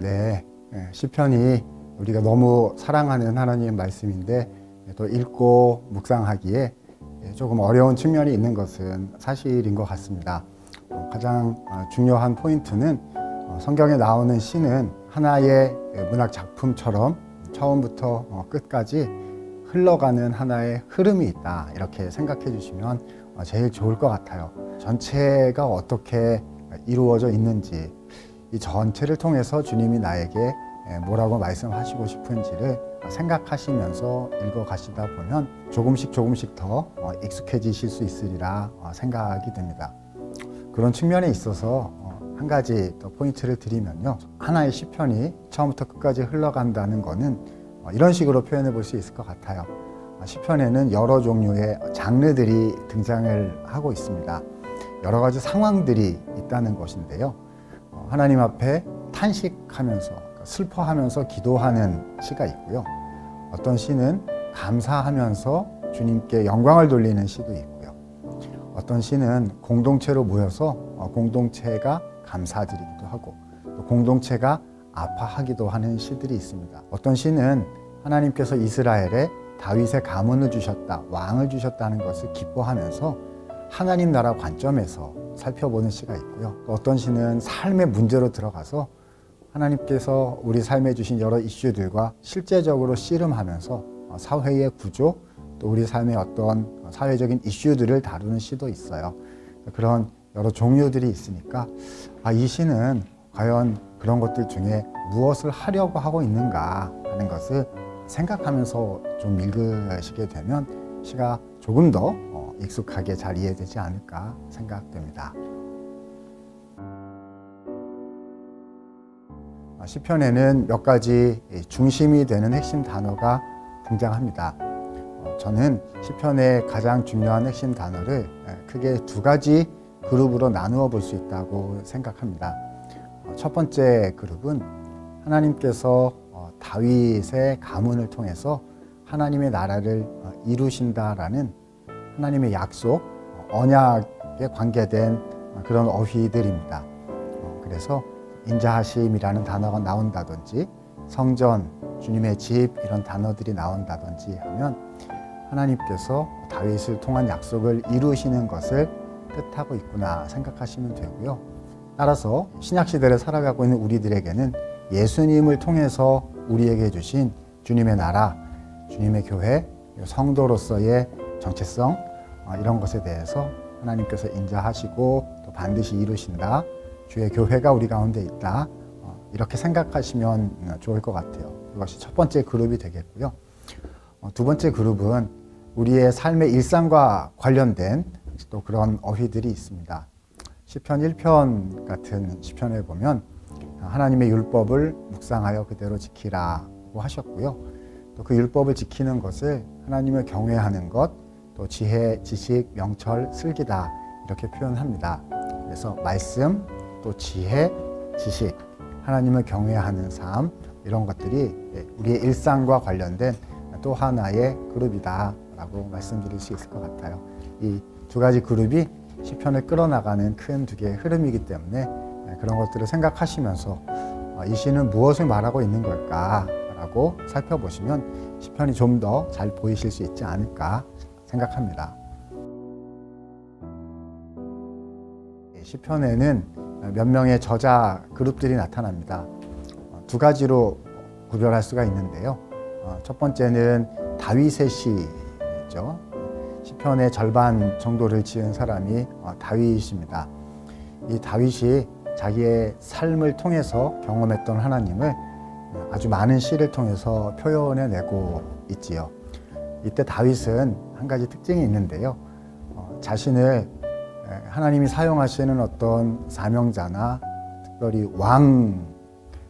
네, 시편이 우리가 너무 사랑하는 하나님의 말씀인데 또 읽고 묵상하기에 조금 어려운 측면이 있는 것은 사실인 것 같습니다. 가장 중요한 포인트는 성경에 나오는 시는 하나의 문학 작품처럼 처음부터 끝까지 흘러가는 하나의 흐름이 있다, 이렇게 생각해 주시면 제일 좋을 것 같아요. 전체가 어떻게 이루어져 있는지, 이 전체를 통해서 주님이 나에게 뭐라고 말씀하시고 싶은지를 생각하시면서 읽어가시다 보면 조금씩 더 익숙해지실 수 있으리라 생각이 됩니다. 그런 측면에 있어서 한 가지 더 포인트를 드리면요, 하나의 시편이 처음부터 끝까지 흘러간다는 것은 이런 식으로 표현해 볼 수 있을 것 같아요. 시편에는 여러 종류의 장르들이 등장을 하고 있습니다. 여러 가지 상황들이 있다는 것인데요, 하나님 앞에 탄식하면서, 슬퍼하면서 기도하는 시가 있고요, 어떤 시는 감사하면서 주님께 영광을 돌리는 시도 있고요, 어떤 시는 공동체로 모여서 공동체가 감사드리기도 하고 또 공동체가 아파하기도 하는 시들이 있습니다. 어떤 시는 하나님께서 이스라엘에 다윗의 가문을 주셨다, 왕을 주셨다는 것을 기뻐하면서 하나님 나라 관점에서 살펴보는 시가 있고요, 또 어떤 시는 삶의 문제로 들어가서 하나님께서 우리 삶에 주신 여러 이슈들과 실제적으로 씨름하면서 사회의 구조, 또 우리 삶의 어떤 사회적인 이슈들을 다루는 시도 있어요. 그런 여러 종류들이 있으니까 이 시는 과연 그런 것들 중에 무엇을 하려고 하고 있는가 하는 것을 생각하면서 좀 읽으시게 되면 시가 조금 더 익숙하게 잘 이해되지 않을까 생각됩니다. 시편에는 몇 가지 중심이 되는 핵심 단어가 등장합니다. 저는 시편의 가장 중요한 핵심 단어를 크게 두 가지 그룹으로 나누어 볼 수 있다고 생각합니다. 첫 번째 그룹은 하나님께서 다윗의 가문을 통해서 하나님의 나라를 이루신다라는 하나님의 약속, 언약에 관계된 그런 어휘들입니다. 그래서 인자하심이라는 단어가 나온다든지 성전, 주님의 집, 이런 단어들이 나온다든지 하면 하나님께서 다윗을 통한 약속을 이루시는 것을 뜻하고 있구나 생각하시면 되고요. 따라서 신약시대를 살아가고 있는 우리들에게는 예수님을 통해서 우리에게 주신 주님의 나라, 주님의 교회, 성도로서의 정체성, 이런 것에 대해서 하나님께서 인자하시고 또 반드시 이루신다, 주의 교회가 우리 가운데 있다, 이렇게 생각하시면 좋을 것 같아요. 이것이 첫 번째 그룹이 되겠고요. 두 번째 그룹은 우리의 삶의 일상과 관련된 또 그런 어휘들이 있습니다. 시편 1편 같은 시편에 보면 하나님의 율법을 묵상하여 그대로 지키라고 하셨고요, 또 그 율법을 지키는 것을 하나님을 경외하는 것, 또 지혜, 지식, 명철, 슬기다, 이렇게 표현합니다. 그래서 말씀, 또 지혜, 지식, 하나님을 경외하는 삶, 이런 것들이 우리의 일상과 관련된 또 하나의 그룹이다 라고 말씀드릴 수 있을 것 같아요. 이 두 가지 그룹이 시편을 끌어나가는 큰 두 개의 흐름이기 때문에 그런 것들을 생각하시면서 이 시는 무엇을 말하고 있는 걸까 라고 살펴보시면 시편이 좀 더 잘 보이실 수 있지 않을까 생각합니다. 시편에는 몇 명의 저자 그룹들이 나타납니다. 두 가지로 구별할 수가 있는데요, 첫 번째는 다윗의 시죠. 시편의 절반 정도를 지은 사람이 다윗입니다. 이 다윗이 자기의 삶을 통해서 경험했던 하나님을 아주 많은 시를 통해서 표현해내고 있지요. 이때 다윗은 한 가지 특징이 있는데요, 자신을 하나님이 사용하시는 어떤 사명자나 특별히 왕,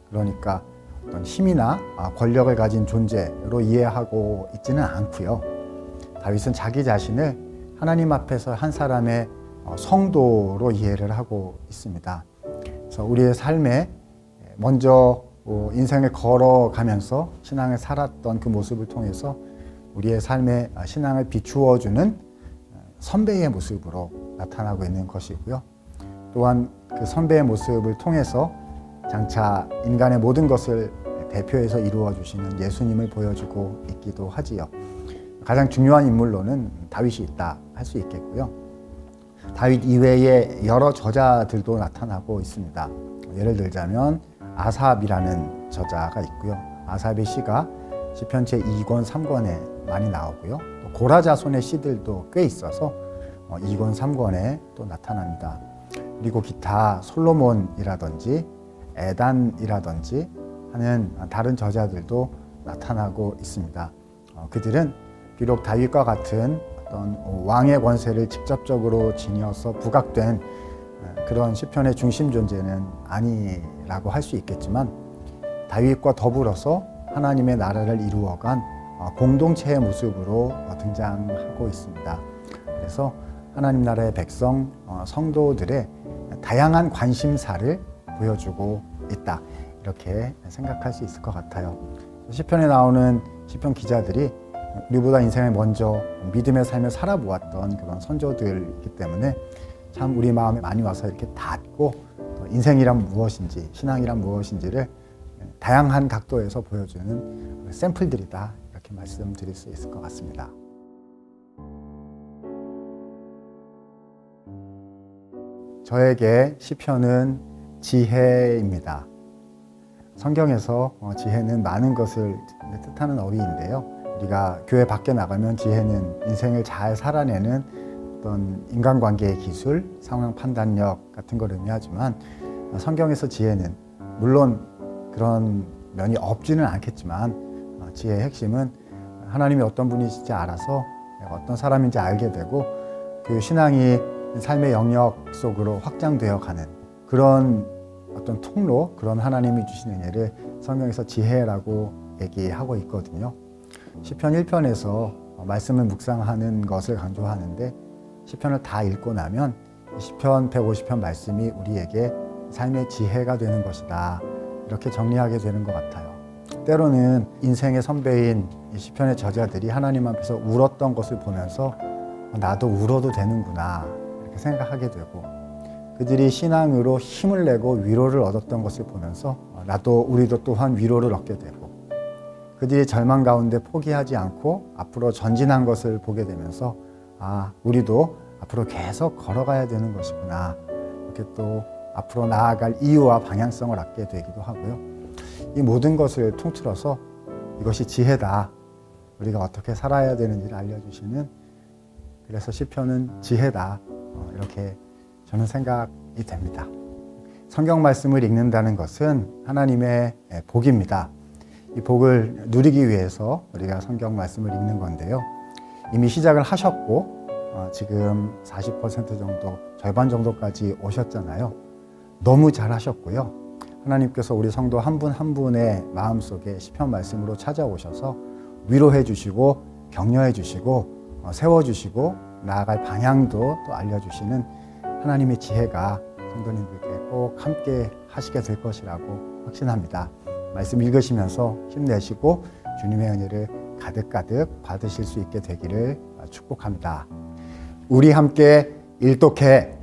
그러니까 어떤 힘이나 권력을 가진 존재로 이해하고 있지는 않고요, 다윗은 자기 자신을 하나님 앞에서 한 사람의 성도로 이해를 하고 있습니다. 그래서 우리의 삶에 먼저 인생을 걸어가면서 신앙을 살았던 그 모습을 통해서 우리의 삶에 신앙을 비추어주는 선배의 모습으로 나타나고 있는 것이고요, 또한 그 선배의 모습을 통해서 장차 인간의 모든 것을 대표해서 이루어 주시는 예수님을 보여주고 있기도 하지요. 가장 중요한 인물로는 다윗이 있다 할 수 있겠고요. 다윗 이외에 여러 저자들도 나타나고 있습니다. 예를 들자면 아삽이라는 저자가 있고요. 아삽의 시가 시편 제2권, 3권에 많이 나오고요. 또 고라자손의 시들도 꽤 있어서 2권, 3권에 또 나타납니다. 그리고 기타 솔로몬이라든지 에단이라든지 하는 다른 저자들도 나타나고 있습니다. 그들은 비록 다윗과 같은 어떤 왕의 권세를 직접적으로 지녀서 부각된 그런 시편의 중심 존재는 아니라고 할 수 있겠지만 다윗과 더불어서 하나님의 나라를 이루어간 공동체의 모습으로 등장하고 있습니다. 그래서 하나님 나라의 백성, 성도들의 다양한 관심사를 보여주고 있다. 이렇게 생각할 수 있을 것 같아요. 시편에 나오는 시편 기자들이 우리보다 인생에 먼저 믿음의 삶을 살아보았던 그런 선조들이기 때문에 참 우리 마음에 많이 와서 이렇게 닿고 인생이란 무엇인지, 신앙이란 무엇인지를 다양한 각도에서 보여주는 샘플들이다. 이렇게 말씀드릴 수 있을 것 같습니다. 저에게 시편은 지혜입니다. 성경에서 지혜는 많은 것을 뜻하는 어휘인데요. 우리가 교회 밖에 나가면 지혜는 인생을 잘 살아내는 어떤 인간관계의 기술, 상황 판단력 같은 걸 의미하지만 성경에서 지혜는 물론 그런 면이 없지는 않겠지만 지혜의 핵심은 하나님이 어떤 분이신지 알아서 내가 어떤 사람인지 알게 되고 그 신앙이 삶의 영역 속으로 확장되어 가는 그런 어떤 통로, 그런 하나님이 주신 은혜를 성경에서 지혜라고 얘기하고 있거든요. 시편 1편에서 말씀을 묵상하는 것을 강조하는데 시편을 다 읽고 나면 시편 150편 말씀이 우리에게 삶의 지혜가 되는 것이다. 이렇게 정리하게 되는 것 같아요. 때로는 인생의 선배인 이 시편의 저자들이 하나님 앞에서 울었던 것을 보면서 나도 울어도 되는구나 이렇게 생각하게 되고 그들이 신앙으로 힘을 내고 위로를 얻었던 것을 보면서 우리도 또한 위로를 얻게 되고 그들이 절망 가운데 포기하지 않고 앞으로 전진한 것을 보게 되면서 우리도 앞으로 계속 걸어가야 되는 것이구나 이렇게 또 앞으로 나아갈 이유와 방향성을 얻게 되기도 하고요. 이 모든 것을 통틀어서 이것이 지혜다. 우리가 어떻게 살아야 되는지를 알려주시는 그래서 시편은 지혜다. 이렇게 저는 생각이 됩니다. 성경 말씀을 읽는다는 것은 하나님의 복입니다. 이 복을 누리기 위해서 우리가 성경 말씀을 읽는 건데요. 이미 시작을 하셨고 지금 40% 정도, 절반 정도까지 오셨잖아요. 너무 잘하셨고요. 하나님께서 우리 성도 한 분 한 분의 마음속에 시편 말씀으로 찾아오셔서 위로해 주시고 격려해 주시고 세워주시고 나아갈 방향도 또 알려주시는 하나님의 지혜가 성도님들께 꼭 함께 하시게 될 것이라고 확신합니다. 말씀 읽으시면서 힘내시고 주님의 은혜를 가득가득 받으실 수 있게 되기를 축복합니다. 우리 함께 일독해